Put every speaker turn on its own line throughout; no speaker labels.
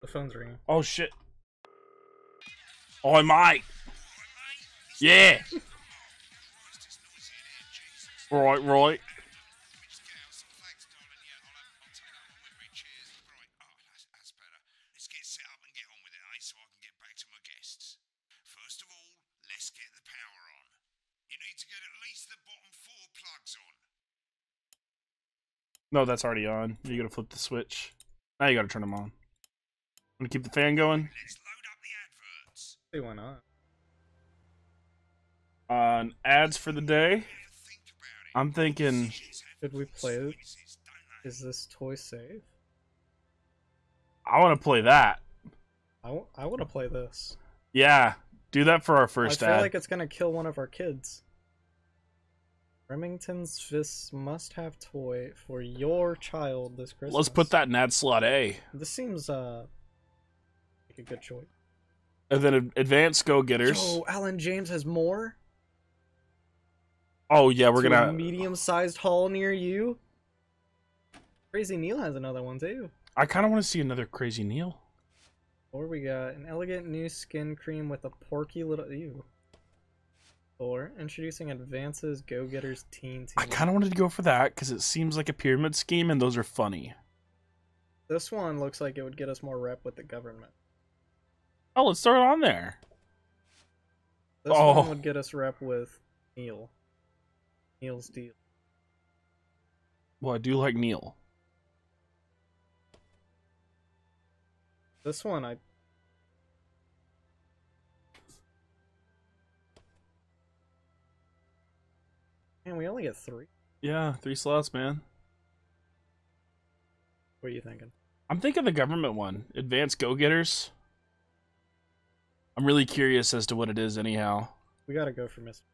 The phone's ringing.
Oh shit. Oh, mate. Yeah. Right. No, that's already on. You gotta flip the switch. Now you gotta turn them on. Wanna keep the fan going?
Hey, why not?
Ads for the day. I'm thinking.
Should we play it? Is this toy safe?
I want to play that.
I want to play this.
Yeah, do that for our first ad.
I feel like it's gonna kill one of our kids. Remington's Fists must-have toy for your child this Christmas.
Let's put that in ad slot A.
This seems like a good choice.
And then advanced go-getters.
Oh, Alan James has more.
Oh yeah, we're gonna
a medium-sized haul near you. Crazy Neil has another one too.
I kind of want to see another Crazy Neil.
Or we got an elegant new skin cream with a porky little ew. Or introducing Advance's Go-Getters Teen Team.
I kind of wanted to go for that because it seems like a pyramid scheme, and those are funny.
This one looks like it would get us more rep with the government.
Oh, let's throw it on there.
This one would get us rep with Neil. Neil's deal.
Well, I do like Neil.
This one, Man, we only get 3.
Yeah, 3 slots, man.
What are you thinking?
I'm thinking the government one. Advanced Go-Getters. I'm really curious as to what it is anyhow.
We gotta go for Mr.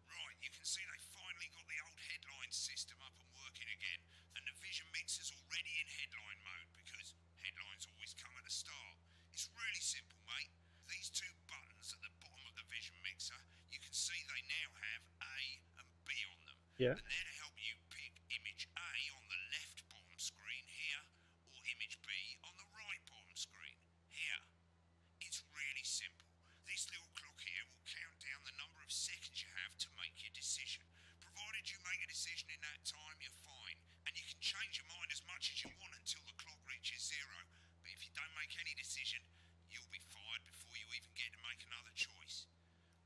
Right, you can see they finally got the old headline system up and working again, and the Vision Mixer's already in headline mode because headlines always come at the start. It's really simple, mate. These 2 buttons at the bottom of the Vision Mixer, you can see they now have A and B on them.
Yeah.
And they're to help you pick image A on the left bottom screen here, or image B on the right bottom screen here. It's really simple. This little clock here will count down the number of seconds you have to make your decision. Provided you make a decision in that time, you're fine. And you can change your mind as much as you want until the clock reaches 0. But if you don't make any decision, you'll be fired before you even get to make another choice.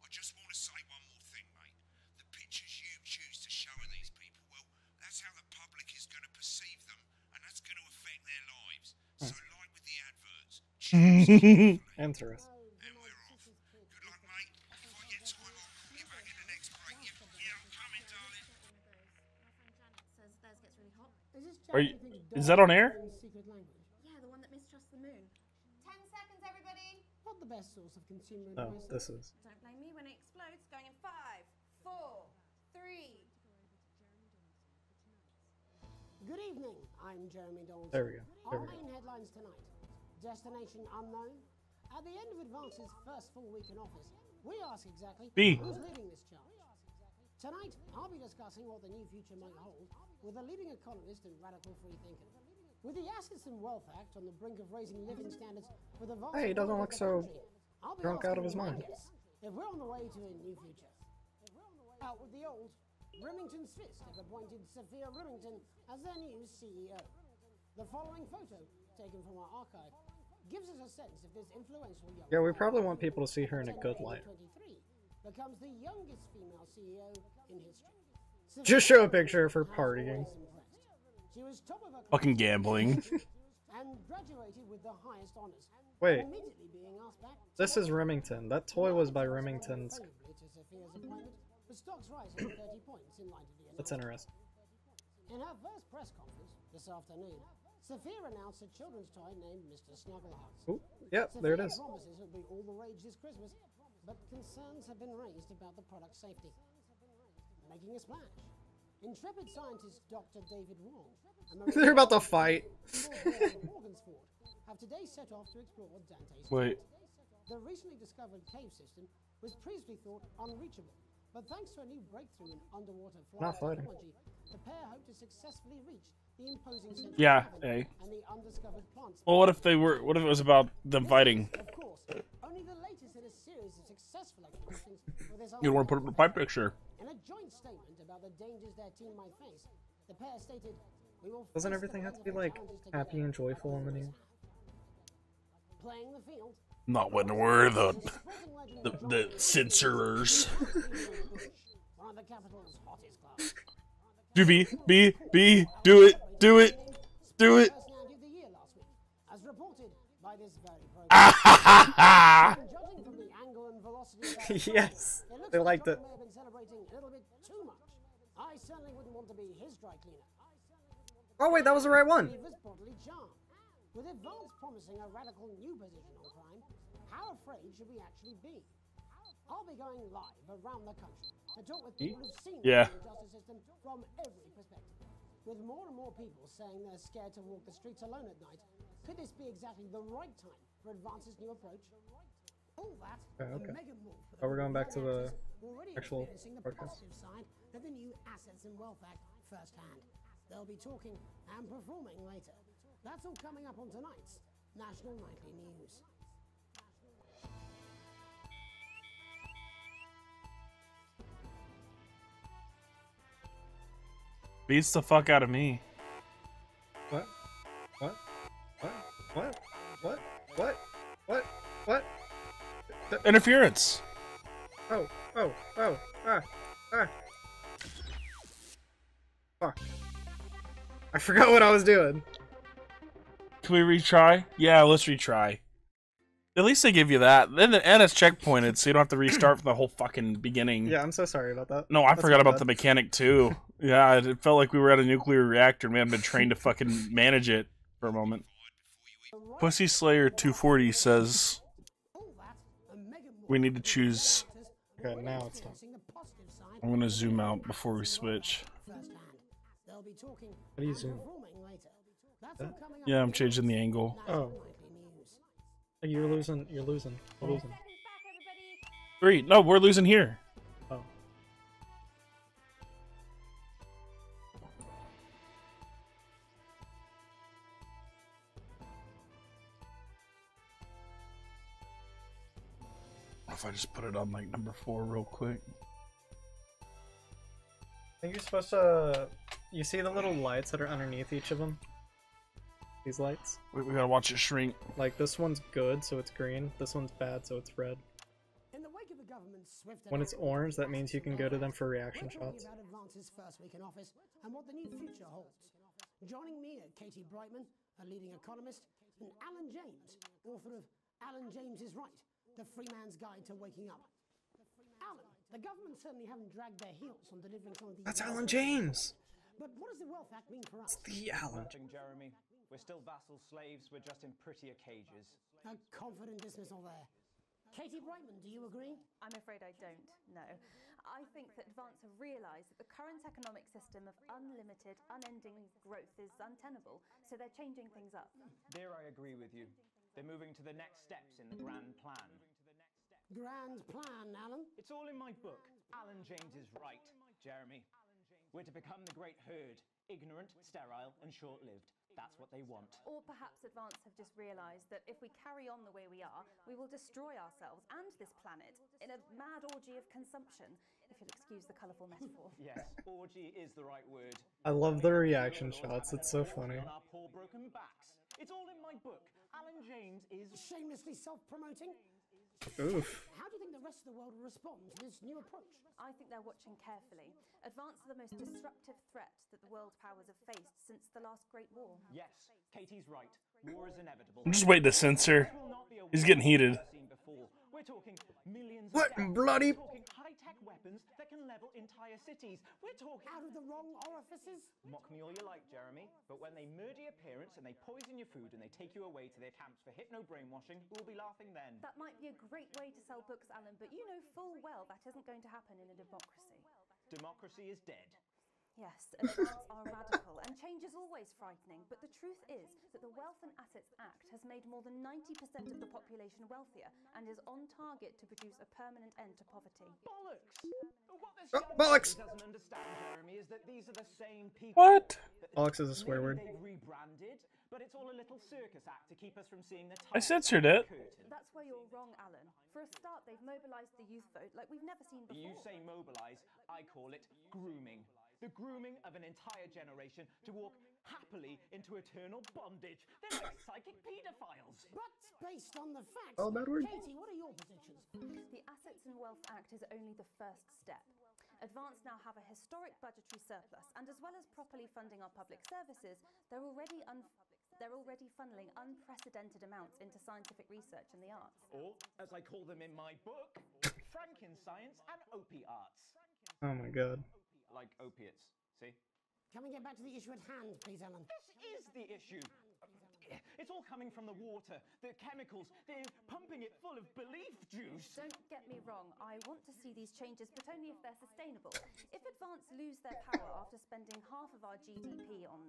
I just want to say one more thing, mate. The pictures you choose to show in these people, well, that's how the public is going to perceive them, and that's going to affect their lives. So like with the adverts, choose carefully.
Interesting.
And we're off. Good luck, mate. If I get time, I'll call you back in the next break. Yeah, I'm coming, darling.
Is that on air?
Yeah, the one that mistrusts the moon. 10 seconds, everybody.
Not the best source of consumer
Oh,
advice.
this is.
Don't blame me when it explodes. Going in 5, 4, 3.
Good evening. I'm Jeremy Dawson.
There we go. There
Our
we go.
main headlines tonight. Destination unknown. At the end of Advance's first full week in office, we ask exactly
B.
who's leading this charge. Tonight, I'll be discussing what the new future might hold with a leading economist and radical free thinker. With the Assets and Wealth Act on the brink of raising living standards for the vast
Hey, he doesn't look
majority of the
so
country, I'll be
drunk out of
asking
his
my
mind.
guests if we're on the way to a new future. Out with the old, Remington's Fist have appointed Sophia Remington as their new CEO. The following photo, taken from our archive, gives us a sense of this influential young
Yeah, we
woman.
probably want people to see her in a good light.
23 becomes the youngest female CEO in history.
Just show a picture of her partying.
She was top of her class
Fucking gambling.
and graduated with the highest honors.
Wait,
Immediately being asked back to
this is Remington. That toy was by Remington's.
favorably to Sophia's appointment, the stocks rising 30 points in light of the
That's interesting.
In her first press conference this afternoon, Sophia announced a children's toy named Mr. Snugglehouse.
Ooh, yep, there it is.
Sophia promises it'll be all the rage this Christmas, but concerns have been raised about the product's safety. Making a splash. Intrepid scientist Dr. David Wong
They're about to fight.
Morgansford have today set off to explore Dante's
Wait.
Strait. The recently discovered cave system was previously thought unreachable, but thanks to a new breakthrough in underwater flight
Not fighting.
technology, the pair hope to successfully reach the imposing central
Yeah,
cabin
hey.
and the undiscovered plants.
Well, what if they were? What if it was about them fighting?
Of course, only the latest in a series of successful expeditions with this
You want to put up a pipe picture?
In a joint statement about the dangers their team might face, the pair stated, "We will
Doesn't
face
everything
the
have to be
wonderful
like
challenges together
happy and joyful in the news?
Playing the field,
Not when we're the
sporting legend
the censorers.
one of the capital's hottest clubs.
Do do it, do it, do it.
Personality of the year last week, as reported by this very program. Judging from the angle and velocity of that
Yes,
it looks
they
like
liked it.
John may have been celebrating a little bit too much. I certainly wouldn't want to be his dry cleaner.
Oh wait, that was the right one.
He was bodily charm. With advance promising a radical new position on crime, how afraid should we actually be? I'll be going live around the country to talk with people who've seen
Yeah.
the justice system from every perspective. With more and more people saying they're scared to walk the streets alone at night, could this be exactly the right time for Advance's new approach? All that
Okay.
and mega more for
Oh, we're going back to the
already
actual
experiencing the
podcast.
positive side of the new Assets and Wealth Act firsthand. They'll be talking and performing later. That's all coming up on tonight's National Nightly News.
Beats the fuck out of me.
What? What? What? What? What? What? What? What?
Interference.
Oh! Oh! Oh! Ah! Ah! Fuck! I forgot what I was doing.
Can we retry? Yeah, let's retry. At least they give you that. And it's checkpointed, so you don't have to restart from the whole fucking beginning.
Yeah, I'm so sorry about that.
No, I
That's
forgot
my
about
bad.
the mechanic too. Yeah, it felt like we were at a nuclear reactor and we hadn't been trained to fucking manage it for a moment. Pussy Slayer 240 says
All that and mega more
we need to choose.
Okay, now it's time.
experiencing the positive side
I'm gonna zoom out before we switch.
firsthand. They'll be talking
How do you
and
zoom?
performing later. That's all coming up
Yeah,
on
I'm changing the
tonight's
angle.
National
Oh.
Nightly News.
Hey, you're losing. You're losing. You're losing.
Seconds back, everybody.
3. No, we're losing here.
Oh.
What if I just put it on like number 4 real quick?
I think you're supposed to. You see the little lights that are underneath each of them? These lights?
Wait, we gotta watch it shrink.
Like, this one's good, so it's green. This one's bad, so it's red.
In the wake of the government's swift
When it's
announcement
orange, that means you can go to them for reaction
we're talking
shots.
about Advance's first week in office and what the new future holds. Joining me are Katie Brightman, a leading economist, and Alan James, author of Alan James is Right, The Free Man's Guide to Waking Up. Alan, the government certainly haven't dragged their heels on delivering some of these...
That's Alan James!
But what does the Wealth Act mean for us?
The Alan.
Nothing, Jeremy. We're still vassal slaves, we're just in prettier cages.
A confident dismissal there. Katie Brightman, do you agree?
I'm afraid I don't, no. I think that Advance have realised that the current economic system of unlimited, unending growth is untenable, so they're changing things up.
There I agree with you. They're moving to the next steps in the grand plan.
Grand plan, Alan.
It's all in my book. Alan James is right, Jeremy. We're to become the great herd, ignorant, sterile, and short-lived. That's what they want.
Or perhaps Advance have just realised that if we carry on the way we are, we will destroy ourselves and this planet in a mad orgy of consumption, if you'll excuse the colourful metaphor.
Yes, orgy is the right word.
I love the reaction shots, it's so funny.
On our poor broken backs. It's all in my book. Alan James is...
Shamelessly self-promoting?
Oof.
How do you think the rest of the world will respond to this new approach?
I think they're watching carefully. Advance are the most disruptive threat that the world powers have faced since the last Great War.
Yes, Katie's right. War is inevitable.
I'm just waiting to censor.
This will not be a
He's
war
getting heated.
we've seen before. We're talking millions
What
of deaths.
bloody-
We're talking high-tech weapons that can level entire cities. We're talking...
Out of the wrong orifices?
Mock me all you like, Jeremy, but when they murder your parents and they poison your food and they take you away to their camps for hypno-brainwashing, we'll be laughing then.
That might be a great way to sell books, Alan, but you know full well that isn't going to happen in a democracy.
Democracy is dead.
Yes, advances are radical, and change is always frightening, but the truth is that the Wealth and Assets Act has made more than 90% of the population wealthier and is on target to produce a permanent end to poverty.
Bollocks! What this
Oh,
young
bollocks!
family doesn't understand, Jeremy, is that these are the same people.
What?
Bollocks is a swear word.
Maybe they've rebranded, but it's all a little circus act to keep us from seeing the
I
top
censored
side of
it.
the curtain.
That's where you're wrong, Alan. For a start, they've mobilised the youth vote like we've never seen before.
You say mobilise, I call it grooming. The grooming of an entire generation to walk happily into eternal bondage. They're like psychic paedophiles.
But based on the facts,
Oh, bad word.
Katie, what are your positions?
The Assets and Wealth Act is only the first step. Advance now have a historic budgetary surplus, and as well as properly funding our public services, they're already funneling unprecedented amounts into scientific research and the arts.
Or, as I call them in my book, Frankenscience and opiates.
Oh my god.
Like opiates, see?
Can we get back to the issue at hand, please, Alan?
This is the issue. It's all coming from the water, the chemicals. They're pumping it full of belief juice.
Don't get me wrong, I want to see these changes, but only if they're sustainable. If Advance lose their power after spending half of our GDP on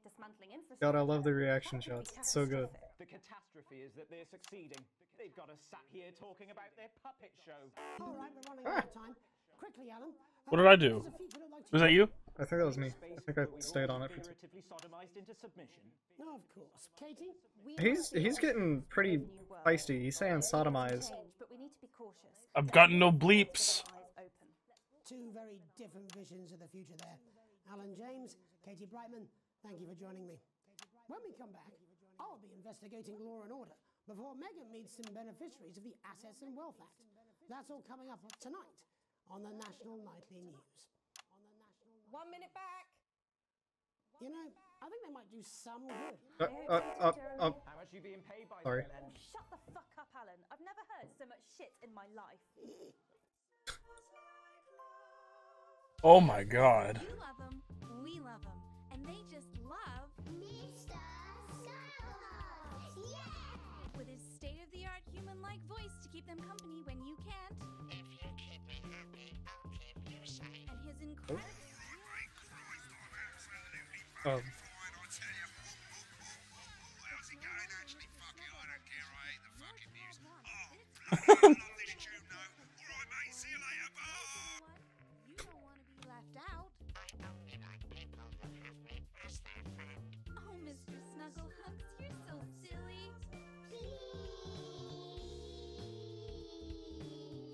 dismantling infrastructure...
God, I love the reaction
that would
shots.
be
It's so good.
catastrophic.
The catastrophe is that they're succeeding. They've got us sat here talking about their puppet show.
All right, we're running out of time. Quickly, Alan.
What did I do?
There's a feature I'd like to
Was that you?
I think that was me. I think I stayed on it for
Figuratively sodomized into submission.
No, of course. Katie?
He's getting pretty feisty. He's saying sodomize.
But we need to be cautious.
I've got no bleeps.
Eyes open.
Two very different visions of the future there. Alan James, Katie Brightman, thank you for joining me. When we come back, I'll be investigating law and order before Megan meets some beneficiaries of the Assets and Wealth Act. That's all coming up tonight on the National Nightly News.
1 minute back.
You know, I think they might do some good.
How much are you being paid by
Sorry.
them then?
Shut the fuck up, Alan. I've never heard so much shit in my life.
Oh my god.
You love them, we love them, and they just love
Mr. Skylar! Yeah!
with his state-of-the-art human-like voice to keep them company when you can't,
If you keep me happy, I'll keep you safe.
and his incredible
Oh.
Fine, I tell you. How's it going? Actually, fuck it, I don't care. I hate the fucking news. Oh, bloody, I love this tune, though. All right, mate, see you later. Bye.
you don't want to be left out.
I only like people that have me as their friend.
Oh, Mr. Snugglehugs, you're so silly.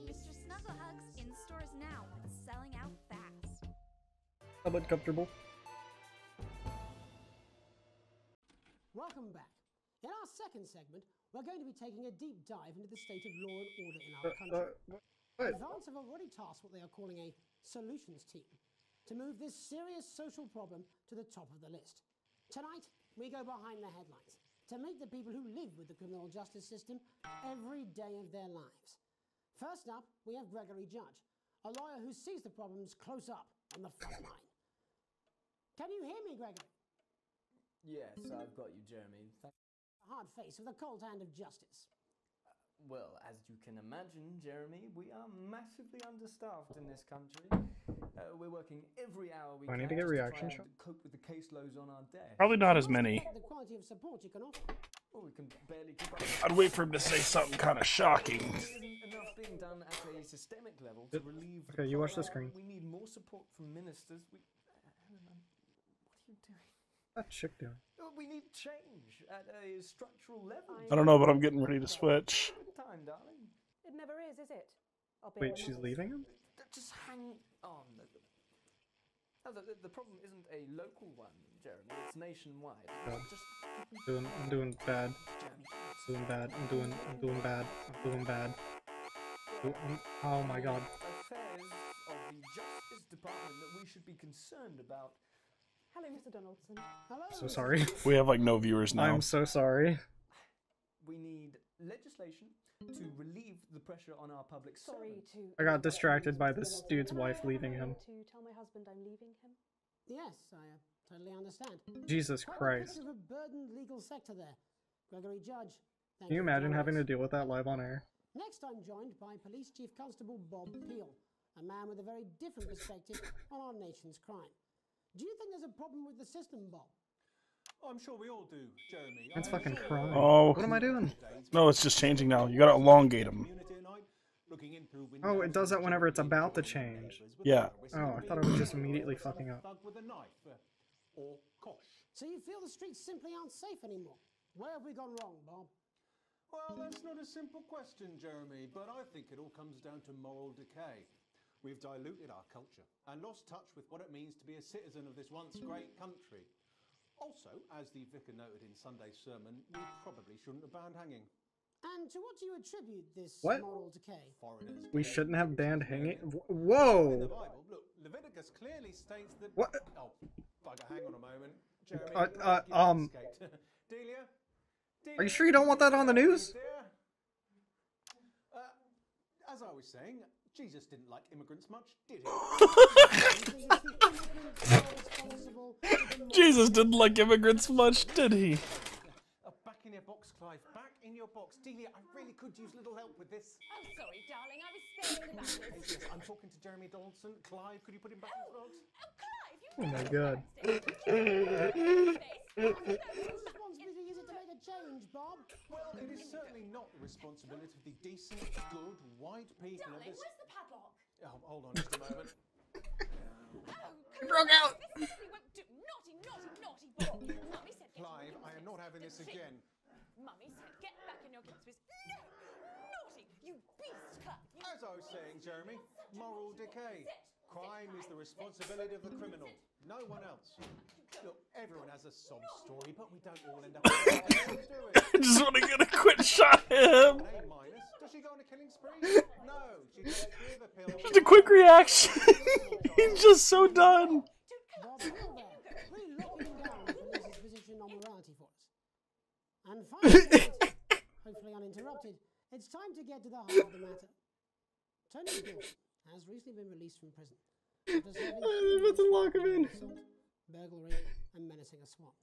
Mr. Snugglehugs in stores now and selling out fast.
How about comfortable?
Welcome back. In our second segment, we're going to be taking a deep dive into the state of law and order in our country.
What?
Advance have already tasked what they are calling a solutions team to move this serious social problem to the top of the list. Tonight, we go behind the headlines to meet the people who live with the criminal justice system every day of their lives. First up, we have Gregory Judge, a lawyer who sees the problems close up on the front line. Can you hear me, Gregory?
Yes, I've got you, Jeremy.
The hard face of the cold hand of justice.
Well, as you can imagine, Jeremy, we are massively understaffed in this country. We're working every hour we
Do I
can
need to get
just
reaction
try
shot?
and cope with the caseloads on our desk.
Probably not as
You must
many.
expect the quality of support you can offer.
Well, we can barely keep up.
I'd wait for him to say something kind of shocking.
There isn't enough being done at a systemic level to relieve.
Okay, you watch the screen.
We need more support from ministers. Helen, what are you doing?
What's that chick doing?
We need change at a structural level.
I don't know, but I'm getting ready to switch.
Good time, darling.
It never is it? I'll be
Wait,
on
she's
my-
leaving him?
Just hang on. No, the problem isn't a local one, Jeremy. It's nationwide.
Oh.
Just
I'm doing bad.
Jeremy.
Doing bad. I'm doing bad. I'm doing bad. Oh my god.
Affairs of the Justice Department that we should be concerned about.
Hello, Mr. Donaldson.
Hello.
So sorry.
We have like no viewers now.
I'm so sorry.
We need legislation to relieve the pressure on our public
Sorry
servants.
to.
I got distracted by this dude's
Can I
wife
have a
leaving him.
moment to tell my husband I'm leaving him.
Yes, I totally understand.
Jesus
Quite the
Christ.
picture of a burdened legal sector there. Gregory Judge. Thank
Can you
for
imagine
joining
having to
us.
deal with that live on air?
Next, I'm joined by Police Chief Constable Bob Peel, a man with a very different perspective on our nation's crime. Do you think there's a problem with the system, Bob?
I'm sure we all do, Jeremy.
It's fucking crying.
Oh.
What am I doing?
No, it's just changing now. You gotta elongate them.
Oh, it does that whenever it's about to change.
Yeah.
Oh, I thought it was just immediately fucking up.
So you feel the streets simply aren't safe anymore? Where have we gone wrong, Bob?
Well, that's not a simple question, Jeremy, but I think it all comes down to moral decay. We've diluted our culture and lost touch with what it means to be a citizen of this once great country. Also, as the vicar noted in Sunday's sermon, we probably shouldn't have banned hanging.
And to what do you attribute this
What?
moral decay?
Foreigners.
We shouldn't have banned hanging.
In the
Whoa!
Bible, look, Leviticus clearly states that.
What?
Oh, bugger, hang on a moment, Jeremy. Delia.
Are you sure you don't want that on the news?
As I was saying, Jesus didn't like immigrants much, did he?
Jesus didn't like immigrants much, did he?
Back in your box, Clive. Back in your box. Delia, I really could use little help with this.
Oh, sorry, darling. I was spinning the backwards.
Yes, I'm talking to Jeremy Donaldson. Clive, could you put him back in the box?
Oh my god.
Responsibility is it to make a change, Bob?
Well, it is certainly not the responsibility of the decent, good, white people of
Darling,
this...
where's the padlock?
Oh, hold on just a moment.
Oh,
broke out.
This simply won't do. Naughty, naughty, naughty Bob. Mummy said get
Clive,
in
I am not having this again.
Mummy said get back in your clothes. No! Naughty! You beast cut! You...
As I was saying, Jeremy, moral decay. Crime is the responsibility of the criminal, no one else. Look, everyone has a sob story, but we don't all end up with do it.
I just want to get a quick shot at him.
A minus. Does she go on a killing spree? No, she takes three of the pills.
Just a quick reaction. He's just so done.
Bob, hold there. Really locking down the police's position on morality for us. And finally, hopefully uninterrupted, it's time to get to the heart of the matter. Tony Gill has recently been released from prison. After serving
Let's lock him in.
assault, burglary, and menacing a swamp.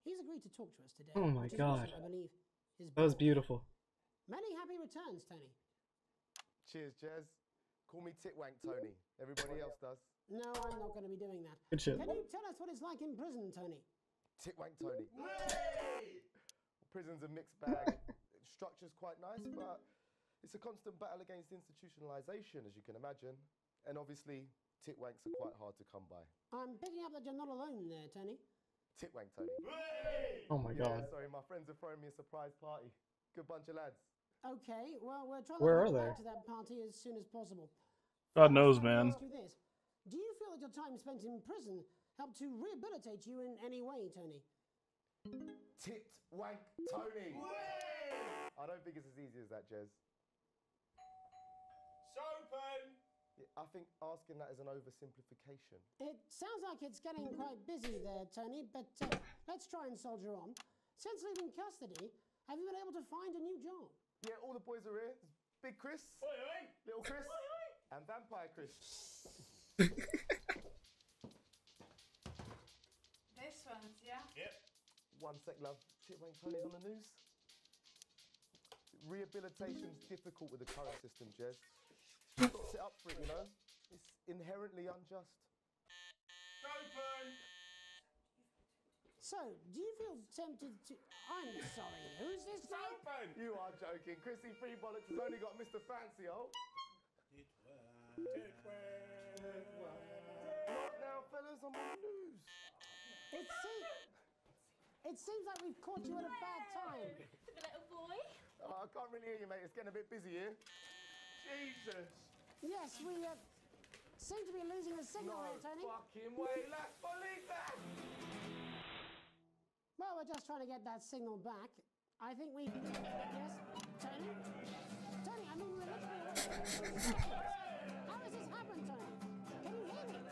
He's agreed to talk to us today.
Oh my
which is
god.
also, I believe, his
That was
best.
beautiful.
Many happy returns, Tony.
Cheers, Jez. Call me Titwank Tony. Everybody else does.
No, I'm not going to be doing that.
Good shit.
Can you tell us what it's like in prison, Tony?
Titwank Tony. Prison's a mixed bag. Structure's quite nice, but it's a constant battle against institutionalization, as you can imagine. And obviously, titwanks are quite hard to come by.
I'm picking up that you're not alone there, Tony.
Titwank Tony.
Oh my god.
Yeah, sorry, my friends are throwing me a surprise party. Good bunch of lads.
Okay, well, we're trying
Where
to
are
get
they?
back to that party as soon as possible.
God knows,
Let me
man.
ask you this. Do you feel that your time spent in prison helped to rehabilitate you in any way, Tony?
Titwank Tony. I don't think it's as easy as that, Jez.
Sopen!
I think asking that is an oversimplification.
It sounds like it's getting quite busy there, Tony, but let's try and soldier on. Since leaving custody, have you been able to find a new job?
Yeah, all the boys are here. Big Chris, Little Chris, and Vampire Chris.
This one's, yeah?
Yep.
One sec, love. Titwank Tony's on the news. Rehabilitation's difficult with the current system, Jez. You've got to sit up for it, you know? It's inherently unjust.
Sopen!
So, do you feel tempted to... I'm sorry, who's this?
Sopen!
You are joking. Chrissy Free Bollocks has only got Mr. Fancy, oh. What now, fellas? I'm on the news.
It seems like we've caught you at a bad time.
For the little boy?
Oh, I can't really hear you, mate. It's getting a bit busy here. Jesus.
Yes, we seem to be losing the signal
No
there, Tony.
fucking way. Let's believe that.
Well, we're just trying to get that signal back. I think we... Yes, Tony? Tony, I mean, we're literally... How has this happened, Tony? Can you hear me?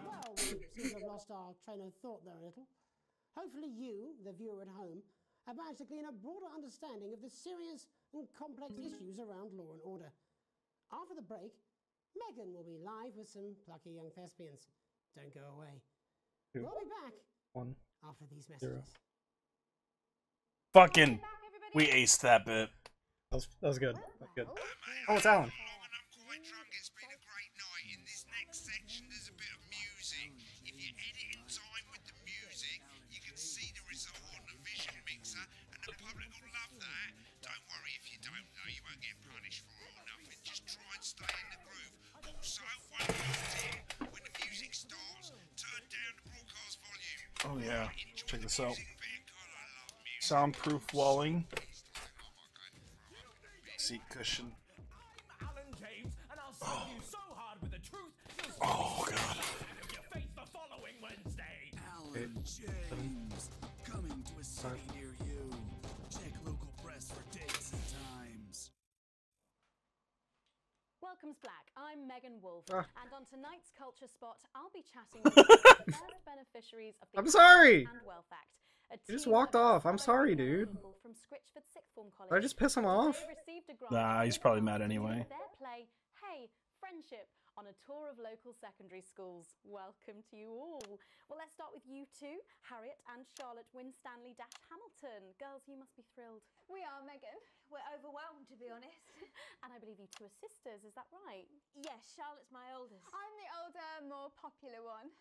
Well, we seem to have lost our train of thought there a little. Hopefully you, the viewer at home, have managed to glean a broader understanding of the serious and complex issues around law and order. After the break, Megan will be live with some plucky young thespians. Don't go away.
Two,
We'll be back
1,
after these
0.
messages.
Fucking, we aced that bit.
That was good. That was good. Oh, it's Alan.
I'm quite drunk. It's been a great night. In this next section, there's a bit of You're gonna love that. Don't worry if you don't know, you won't get punished for it or nothing. Just try and stay in the groove. Also, one last tip, when the music starts, turn down the broadcast volume.
Oh yeah, check this out. Soundproof walling. Seat cushion.
Alan James, and I'll slap you so hard with the truth.
Oh god.
Your face the following Wednesday.
Alan James, coming to a city near you. Check local press for dates and times.
Welcome's Black. I'm Megan Wolf,
Ah.
and on tonight's Culture Spot, I'll be chatting with the first beneficiaries of the
I'm sorry!
and Wealth Act.
He just walked off. I'm sorry, dude.
From Scritchford Sixth Form College.
Did I just piss him off?
They received a grant
Nah, he's probably mad anyway.
Their play, Hey, Friendship, on a tour of local secondary schools. Welcome to you all. Well, let's start with you two, Harriet and Charlotte Winstanley-Hamilton. Girls, you must be thrilled.
We are, Megan. We're overwhelmed, to be honest.
And I believe you two are sisters, is that right?
Yes, Charlotte's my oldest.
I'm the older, more popular one.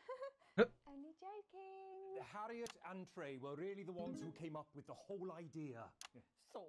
Only joking.
Harriet and Trey were really the ones who came up with the whole idea. So,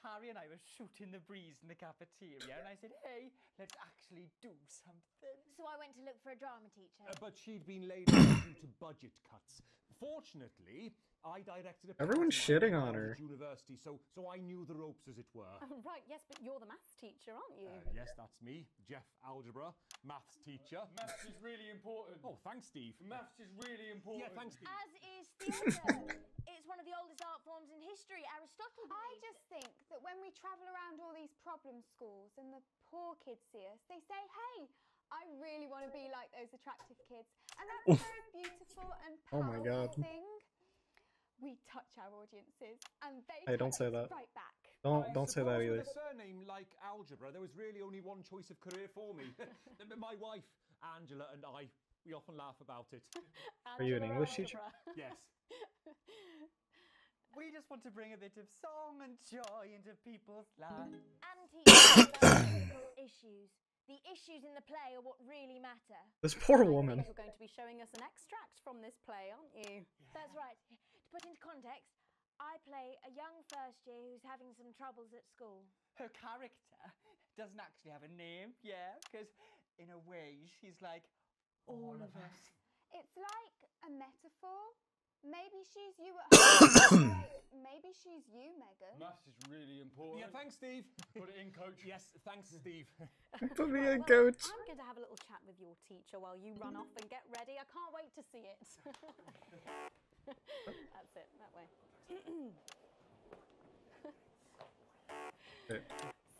Harry and I were shooting the breeze in the cafeteria, and I said, hey, let's actually do something.
So I went to look for a drama teacher.
But she'd been laid off due to budget cuts. Fortunately, I directed a
Everyone's shitting on her.
University, so I knew the ropes, as it were.
Right, yes, but you're the maths teacher, aren't you?
Yes, that's me, Jeff Algebra, maths teacher.
Maths is really important.
Oh, thanks, Steve.
Maths is really important.
Yeah, thanks, Steve.
As is theatre. It's one of the oldest art forms in history. Aristotle
I
believed.
just think that when we travel around all these problem schools and the poor kids see us, they say, hey, I really want to be like those attractive kids. And that's a very beautiful and
Oh my God.
powerful thing. We touch our audiences, and they
Hey, don't
touch
say
us
that.
right back.
Don't say that either.
With a surname like Algebra, there was really only one choice of career for me. My wife, Angela, and I, we often laugh about it.
Are you an English teacher?
Yes. We just want to bring a bit of song and joy into people's lives.
And teach about difficult issues. The issues in the play are what really matter.
This poor
I
woman.
think you're going to be showing us an extract from this play, aren't you?
That's right. To put into context, I play a young first year who's having some troubles at school.
Her character doesn't actually have a name, yeah, because in a way she's like all of us.
It's like a metaphor. Maybe she's you at home. Like, maybe she's you, Megan.
Maths is really important.
Yeah, thanks, Steve.
Put it in, coach.
Yes, thanks, Steve.
Put me in,
Well,
coach.
I'm going to have a little chat with your teacher while you run off and get ready. I can't wait to see it. That's it, that way.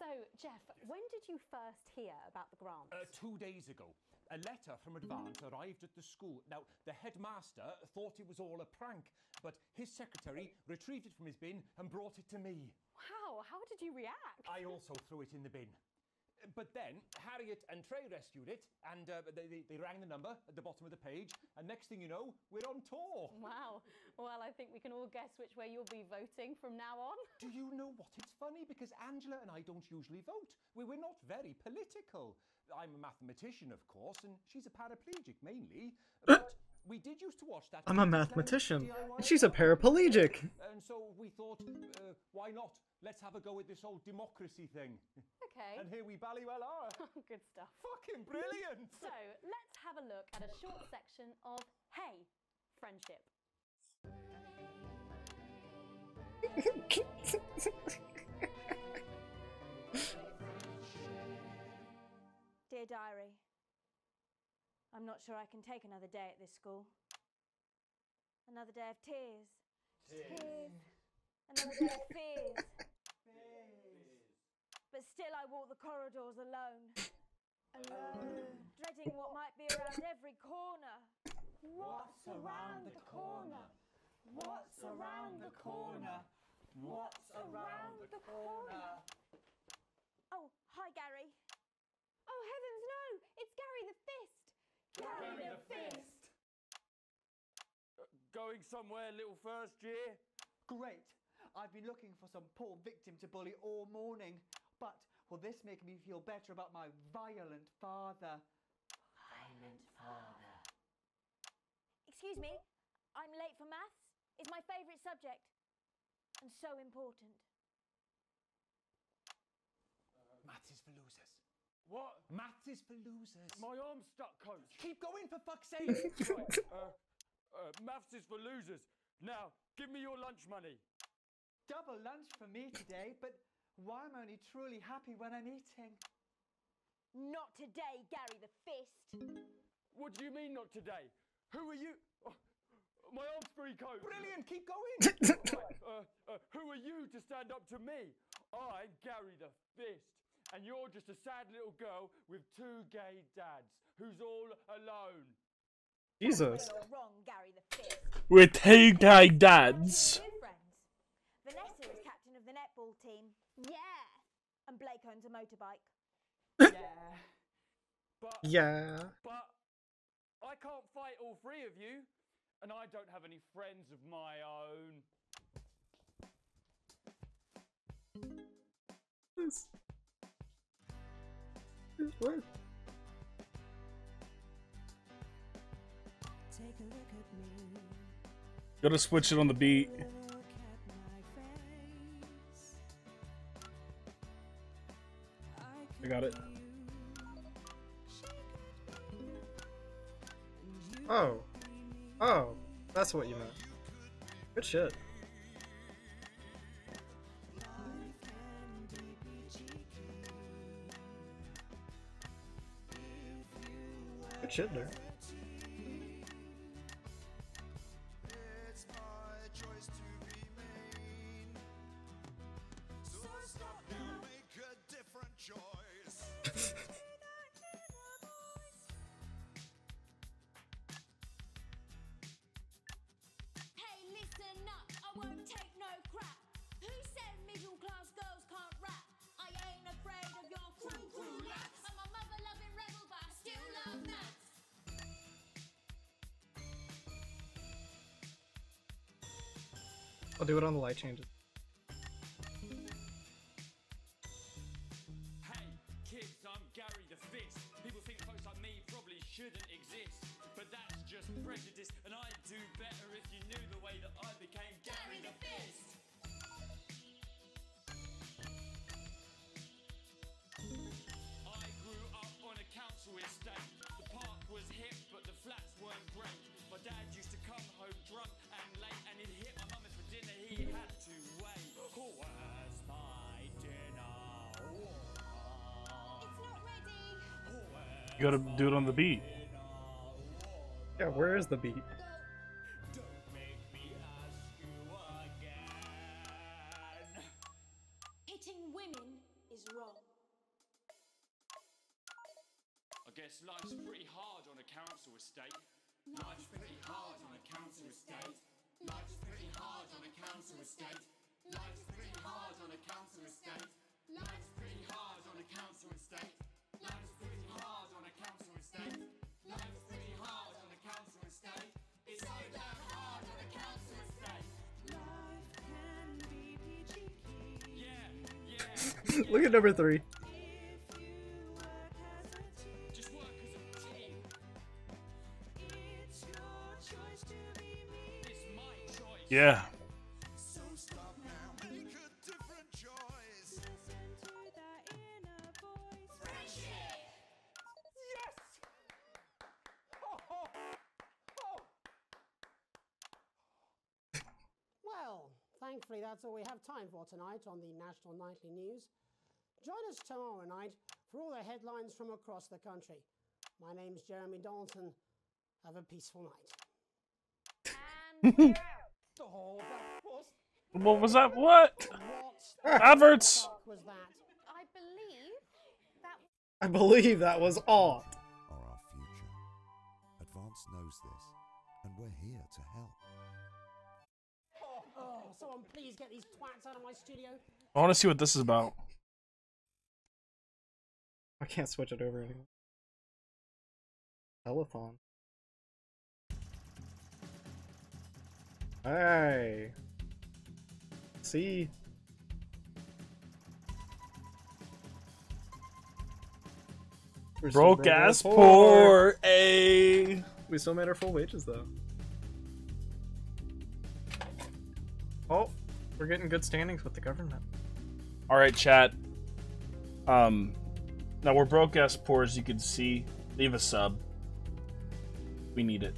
So, Jeff, when did you first hear about the grant?
2 days ago. A letter from Advance arrived at the school. Now, the headmaster thought it was all a prank, but his secretary retrieved it from his bin and brought it to me.
Wow, how did you react?
I also threw it in the bin. But then Harriet and Trey rescued it, and they rang the number at the bottom of the page, and next thing you know, we're on tour.
Wow. Well, I think we can all guess which way you'll be voting from now on.
Do you know what? It's funny because Angela and I don't usually vote. We're not very political. I'm a mathematician, of course, and she's a paraplegic mainly. But we did used to watch that.
I'm a mathematician, and she's a paraplegic.
And so we thought, why not? Let's have a go at this whole democracy thing.
Okay.
And here we ballywell are.
Good stuff.
Fucking brilliant.
So, let's have a look at a short section of Hey, Friendship.
Dear Diary, I'm not sure I can take another day at this school. Another day of tears.
Tears.
Another day of fears. But still I walk the corridors alone.
Alone.
Dreading what might be around every corner.
What's around the corner? What's around the corner? What's around the corner?
Oh, hi Gary.
Oh heavens no! It's Gary the Fist!
Gary the Fist! Going somewhere, little first year?
Great. I've been looking for some poor victim to bully all morning. But will this make me feel better about my violent father?
Violent father. Excuse me, I'm late for maths. It's my favourite subject. and so important.
Maths is for losers. What? Maths is for losers.
My arm's stuck, coach.
Keep going, for fuck's sake.
Right, maths is for losers. Now, give me your lunch money.
Double lunch for me today, but why am I only truly happy when I'm eating?
Not today, Gary the Fist.
What do you mean not today? Who are you? Oh, my arm's free, coach.
Brilliant, keep going.
Who are you to stand up to me? I'm Gary the Fist, and you're just a sad little girl with 2 gay dads who's all alone.
Jesus.
You're wrong, Gary the Fist.
With 2 gay dads.
We're friends. Vanessa is captain of the netball team. Yeah. And Blake owns a motorbike.
Yeah.
But I can't fight all 3 of you, and I don't have any friends of my own.
What?
Take a look at me.
Gotta switch it on the beat.
Look at my face.
I got it.
Oh. Oh. That's what you meant. Good shit. Good shit there.
It's my choice to remain. So stop now, make a different choice.
Hey, listen up, I won't take no crap. Who said middle class girls can't rap? I ain't afraid of your cruel lads. I'm a mother loving rebel, but I still love maths.
I'll do it on the light changes.
Hey, kids, I'm Gary the Fist. People think folks like me probably shouldn't exist, but that's just prejudice, and I'd do better if you knew the way that I became Gary the Fist. I grew up on a council estate. The park was hip, but the flats weren't great. My dad used to come home drunk and late, and he'd hit my mum if for dinner he had to wait. Where's my dinner?
It's not ready.
You gotta do it on the beat.
Yeah, where is the beat?
Don't make me ask you again.
Hitting women is wrong.
I guess life's pretty hard on a council estate. Life's pretty hard on a council estate. Life's pretty hard on a council estate. Life's pretty hard on a council estate. Life's pretty hard on a council estate. Life's pretty hard on a council estate. Life's pretty hard on a council estate. It's so damn hard on a council estate.
Life can be peachy keen.
Yeah.
Look at number 3.
If you work as a team,
Just work as a team.
it's your choice to be me.
It's my choice.
Yeah.
So stop now, make a different choice.
Listen to that inner voice.
Friendship!
Yes! Oh.
Well, thankfully that's all we have time for tonight on the National Nightly News. Join us tomorrow night for all the headlines from across the country. My name's Jeremy Dalton. Have a peaceful night.
And we're out.
Oh, that was...
What was that? What?
What
Adverts!
fuck was that?
I believe that
I believe that was all.
Are our future. Advance knows this, and we're here to help.
Oh, someone please get these twats out of my studio.
I want to see what this is about.
I can't switch it over anymore. Telethon. Hey. See. We're still
Broke ass poor. A.
We still made our full wages though. Oh, We're getting good standings with the government.
All right, chat. Now we're broke ass poor, as you can see. Leave a sub. We need it.